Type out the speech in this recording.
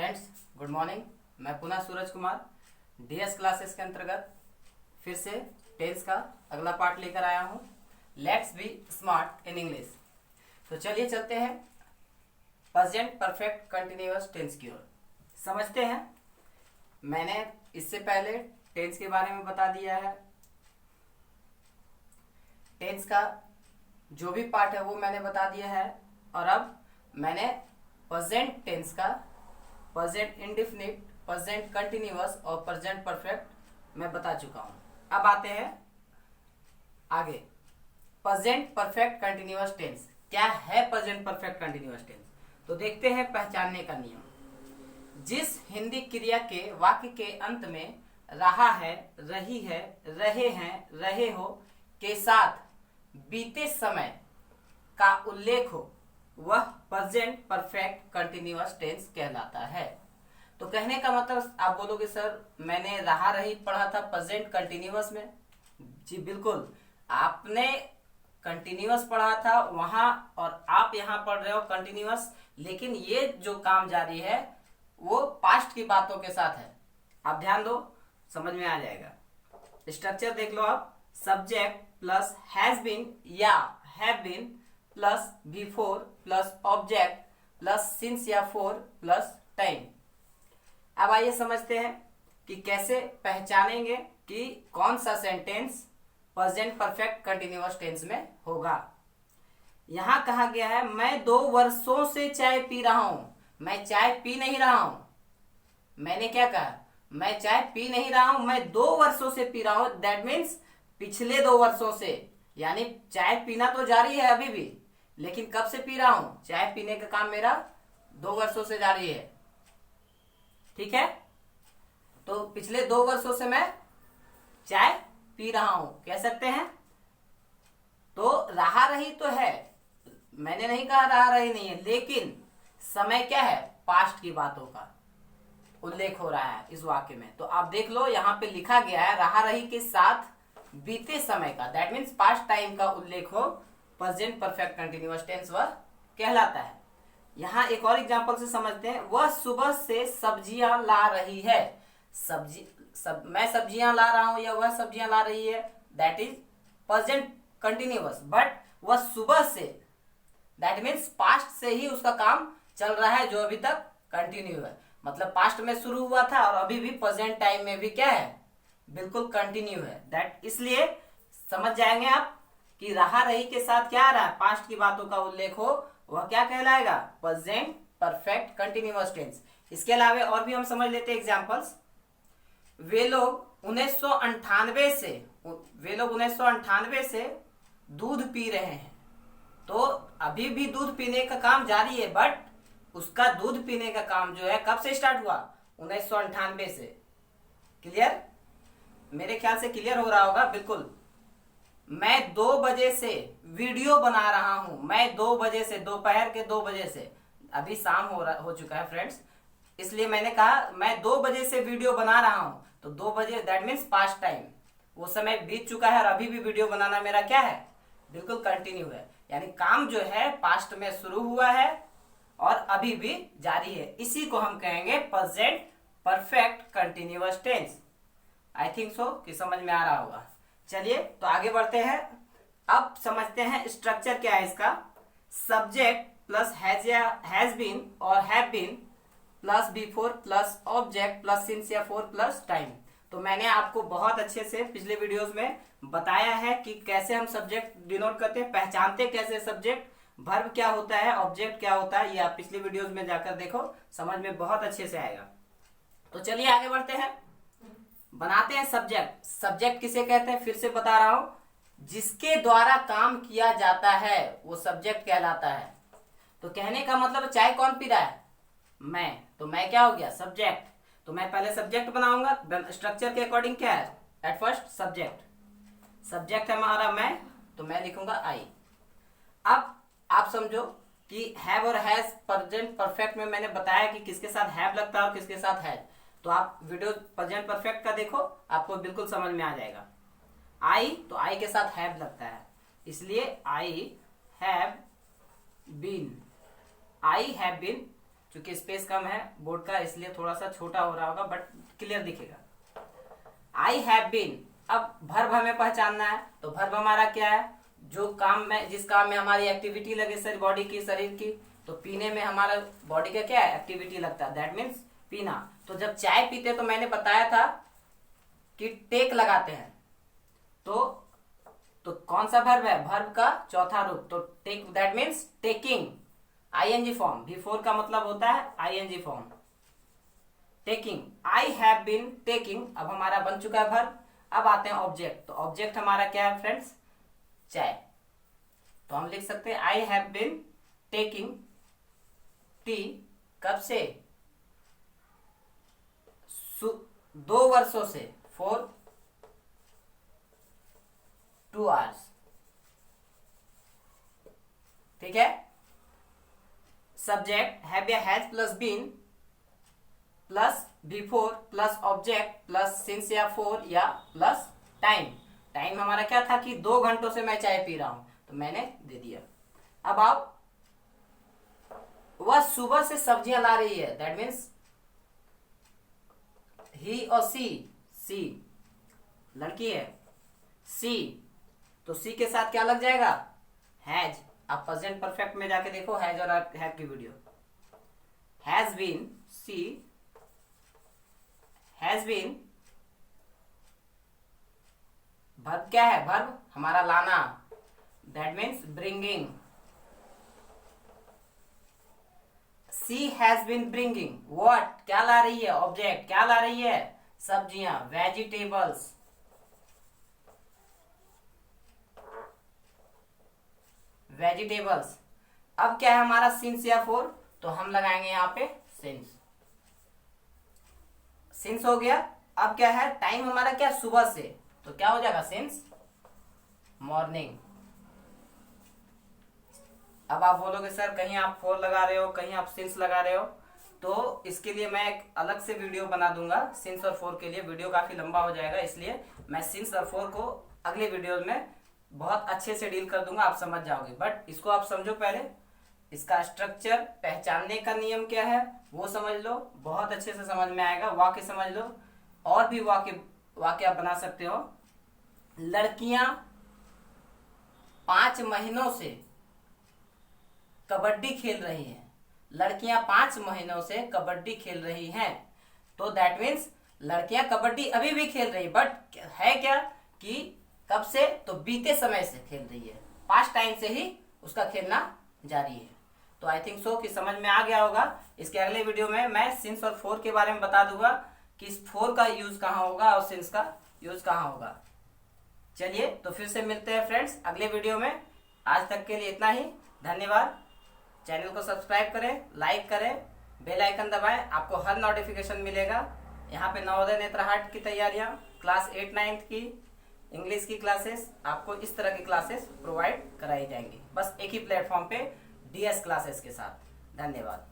Friends, good morning. मैं पुनः Suraj Kumar DS classes के अंतर्गत फिर से टेंस का अगला पार्ट लेकर आया हूँ। Let's be smart in English. तो चलिए चलते हैं प्रेजेंट परफेक्ट कंटिन्यूअस टेंस की ओर। समझते हैं। मैंने इससे पहले टेंस के बारे में बता दिया है। टेंस का जो भी पार्ट है वो मैंने बता दिया है। और अब मैंने प्रेजेंट टेंस का प्रेजेंट इंडेफिनिट, प्रेजेंट कंटिन्यूअस और प्रेजेंट परफेक्ट मैं बता चुका हूं। अब आते हैं आगे। प्रेजेंट परफेक्ट कंटिन्यूअस टेंस क्या है? प्रेजेंट परफेक्ट कंटिन्यूअस टेंस तो देखते हैं पहचानने का नियम। जिस हिंदी क्रिया के वाक्य के अंत में रहा है, रही है, रहे हैं, रहे हो के साथ बीते समय का उल्लेख हो वह प्रेजेंट परफेक्ट कंटिन्यूअस टेंस कहलाता है। तो कहने का मतलब आप बोलोगे सर मैंने रहा रही पढ़ा था प्रेजेंट कंटिन्यूअस में। जी बिल्कुल, आपने कंटिन्यूअस पढ़ा था वहां और आप यहां पढ़ रहे हो कंटिन्यूअस, लेकिन ये जो काम जारी है वो पास्ट की बातों के साथ है। आप ध्यान दो, समझ में आ जाएगा। स्ट्रक्चर देख लो आप। सब्जेक्ट प्लस हैज बीन या have been plus before plus object plus since या फॉर प्लस टाइम। अब आइए समझते हैं कि कैसे पहचानेंगे कि कौन सा sentence present perfect continuous tense में होगा। यहां कहा गया है मैं 2 वर्षों से चाय पी रहा हूं। मैं चाय पी नहीं रहा हूं। मैंने क्या कहा? मैं चाय पी नहीं रहा हूं, मैं 2 वर्षों से पी रहा हूं। दैट मीन्स पिछले 2 वर्षों से, यानी चाय पीना तो जारी है अभी भी, लेकिन कब से पी रहा हूं? चाय पीने का काम मेरा 2 वर्षों से जारी है। ठीक है, तो पिछले 2 वर्षों से मैं चाय पी रहा हूं कह सकते हैं। तो रहा रही तो है, मैंने नहीं कहा रहा रही नहीं है, लेकिन समय क्या है? पास्ट की बातों का उल्लेख हो रहा है इस वाक्य में। तो आप देख लो यहां पे लिखा गया है रहा रही के साथ बीते समय का, दैट मीन्स पास्ट टाइम का उल्लेख हो, प्रेजेंट परफेक्ट कंटिन्यूअस टेंस वह कहलाता है। यहां एक और एग्जांपल से समझते हैं। वह सुबह से सब्जियां ला रही है। मैं सब्जियां ला रहा हूं या वह सब्जियां ला रही है, that is present continuous. But वह सुबह से, दैट मीन्स पास्ट से ही उसका काम चल रहा है, जो अभी तक कंटिन्यू है। मतलब पास्ट में शुरू हुआ था और अभी भी प्रेजेंट टाइम में भी क्या है? बिल्कुल कंटिन्यू है। दैट इसलिए समझ जाएंगे आप कि रहा रही के साथ क्या आ रहा है? पास्ट की बातों का उल्लेख हो, वह क्या कहलाएगा? Present perfect continuous tense. इसके अलावा और भी हम समझ लेते हैं एग्जांपल्स। वे लोग 1998 से दूध पी रहे हैं। तो अभी भी दूध पीने का काम जारी है, बट उसका दूध पीने का काम जो है कब से स्टार्ट हुआ? 1998 से। क्लियर? मेरे ख्याल से क्लियर हो रहा होगा। बिल्कुल। मैं 2 बजे से वीडियो बना रहा हूं। मैं 2 बजे से, दोपहर के 2 बजे से, अभी शाम हो चुका है फ्रेंड्स, इसलिए मैंने कहा मैं 2 बजे से वीडियो बना रहा हूं। तो 2 बजे दैट मीन्स पास्ट टाइम, वो समय बीत चुका है और अभी भी वीडियो बनाना मेरा क्या है? बिल्कुल कंटिन्यू है। यानी काम जो है पास्ट में शुरू हुआ है और अभी भी जारी है। इसी को हम कहेंगे present perfect continuous tense. I think so कि समझ में आ रहा होगा। चलिए तो आगे बढ़ते हैं। अब समझते हैं स्ट्रक्चर क्या है इसका। सब्जेक्ट प्लस हैज बीन और have been plus before plus object plus since या फॉर प्लस टाइम। तो मैंने आपको बहुत अच्छे से पिछले वीडियोस में बताया है कि कैसे हम सब्जेक्ट डिनोट करते हैं, पहचानते कैसे सब्जेक्ट, वर्ब क्या होता है, ऑब्जेक्ट क्या होता है। ये आप पिछले वीडियोस में जाकर देखो, समझ में बहुत अच्छे से आएगा। तो चलिए आगे बढ़ते हैं, बनाते हैं सब्जेक्ट। सब्जेक्ट किसे कहते हैं? फिर से बता रहा हूं, जिसके द्वारा काम किया जाता है वो सब्जेक्ट कहलाता है। तो कहने का मतलब चाय कौन पी रहा है? मैं। तो मैं क्या हो गया? सब्जेक्ट। तो मैं पहले सब्जेक्ट बनाऊंगा। स्ट्रक्चर के अकॉर्डिंग क्या है? एट फर्स्ट सब्जेक्ट है हमारा मैं, तो मैं लिखूंगा आई। अब आप समझो कि हैव और हैज प्रेजेंट परफेक्ट में मैंने बताया कि किसके साथ हैव लगता है और किसके साथ हैज। तो आप वीडियो प्रेजेंट परफेक्ट का देखो, आपको बिल्कुल समझ में आ जाएगा। आई, तो आई के साथ हैव लगता है, इसलिए आई हैव बीन। चूंकि स्पेस कम है बोर्ड का इसलिए थोड़ा सा छोटा हो रहा होगा, बट क्लियर दिखेगा। आई हैव बीन, अब वर्ब हमें पहचानना है, तो वर्ब हमारा क्या है, जो काम में, जिस काम में हमारी एक्टिविटी लगे सर बॉडी की, शरीर की, तो पीने में हमारा बॉडी का क्या है, एक्टिविटी लगता है, दैट मीन्स पीना। तो जब चाय पीते तो मैंने बताया था कि टेक लगाते हैं, तो कौन सा वर्ब है, वर्ब का चौथा रूप, तो take that means taking, ING form, V four का मतलब होता है ING form, taking. I have been taking, अब हमारा बन चुका है वर्ब। अब आते हैं ऑब्जेक्ट, तो ऑब्जेक्ट हमारा क्या है फ्रेंड्स, चाय। तो हम लिख सकते हैं I have been taking tea, कब से, 2 वर्षों से, फॉर 2 आवर्स, ठीक है। सब्जेक्ट हैव या has plus been plus before plus object plus since या फॉर या प्लस टाइम। टाइम हमारा क्या था कि 2 घंटों से मैं चाय पी रहा हूं, तो मैंने दे दिया। अब आप, वह सुबह से सब्जियां ला रही है, दैट मीन्स ही और सी लड़की है, सी, तो सी के साथ क्या लग जाएगा, हैज। आप प्रेजेंट परफेक्ट में जाके देखो हैज और हैव की video. Has been, she has been, verb क्या है, वर्ब हमारा लाना, that means bringing. She has been bringing what, क्या ला रही है, ऑब्जेक्ट क्या ला रही है, सब्जियां, वेजिटेबल्स। वेजिटेबल्स। अब क्या है हमारा सिंस या फोर, तो हम लगाएंगे यहाँ पे सिंस, सिंस हो गया। अब क्या है, टाइम हमारा क्या, सुबह से, तो क्या हो जाएगा सिंस मॉर्निंग। अब आप बोलोगे सर कहीं आप फोर लगा रहे हो, कहीं आप सिंस लगा रहे हो, तो इसके लिए मैं एक अलग से वीडियो बना दूंगा सिंस और फोर के लिए। वीडियो काफी लंबा हो जाएगा, इसलिए मैं सिंस और फोर को अगले वीडियो में बहुत अच्छे से डील कर दूंगा, आप समझ जाओगे। बट इसको आप समझो पहले, इसका स्ट्रक्चर, पहचानने का नियम क्या है वो समझ लो, बहुत अच्छे से समझ में आएगा। वाक्य समझ लो, और भी वाक्य आप बना सकते हो। लड़कियां 5 महीनों से कबड्डी खेल रही हैं, लड़कियां 5 महीनों से कबड्डी खेल रही हैं, तो दैट मीन्स लड़कियां कबड्डी अभी भी खेल रही, बट है क्या कि कब से, तो बीते समय से खेल रही है, पास्ट टाइम से ही उसका खेलना जारी है। तो आई थिंक सो कि समझ में आ गया होगा। इसके अगले वीडियो में मैं सिंस और फोर के बारे में बता दूंगा कि इस फोर का यूज कहाँ होगा और सिंस का यूज कहाँ होगा। चलिए तो फिर से मिलते हैं फ्रेंड्स अगले वीडियो में। आज तक के लिए इतना ही, धन्यवाद। चैनल को सब्सक्राइब करें, लाइक करें, बेल आइकन दबाएं, आपको हर नोटिफिकेशन मिलेगा। यहाँ पे नवोदय नेत्रहाट की तैयारियाँ, क्लास 8-9 की इंग्लिश की क्लासेस, आपको इस तरह की क्लासेस प्रोवाइड कराई जाएंगी, बस एक ही प्लेटफॉर्म पे, DS क्लासेस के साथ। धन्यवाद।